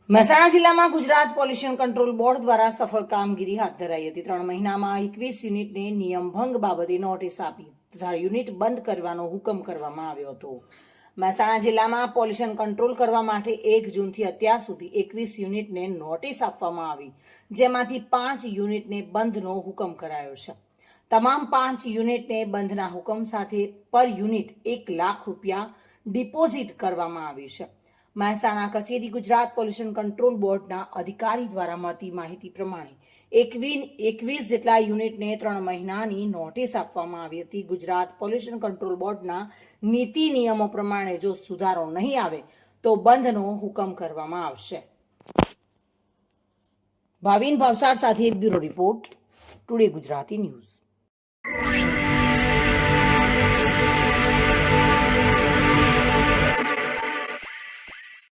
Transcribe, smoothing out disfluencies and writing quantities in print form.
મહેસાણા જિલ્લામાં Gujarat pollution control board દ્વારા સફળ કામગીરી હાથ ધરાઈ હતી। 3 મહિનામાં 21 યુનિટને નિયમભંગ બાબતે નોટિસ આપી તથા યુનિટ બંધ કરવાનો હુકમ કરવામાં આવ્યો હતો। મહેસાણા જિલ્લામાં પોલ્યુશન કંટ્રોલ કરવા માટે 1 જૂનથી અત્યાર સુધી 21 યુનિટને નોટિસ આપવામાં આવી, જેમાંથી 5 યુનિટને બંધનો હુકમ કરાયો છે। તમામ 5 યુનિટને બંધના હુકમ સાથે પર યુનિટ 1 લાખ રૂપિયા ડિપોઝિટ કરવામાં આવી છે। મહેસાણા કચેરી ગુજરાત પોલ્યુશન કંટ્રોલ બોર્ડના અધિકારી દ્વારા મળતી માહિતી પ્રમાણે 21 જેટલા યુનિટને 3 મહિનાની નોટિસ આપવામાં આવી હતી। ગુજરાત પોલ્યુશન કંટ્રોલ બોર્ડના નીતિ નિયમો પ્રમાણે જો સુધારો નહીં આવે તો બંધનો હુકમ કરવામાં આવશે। ભાવિન ભાવસાર સાથે bureau report, today Gujarati news.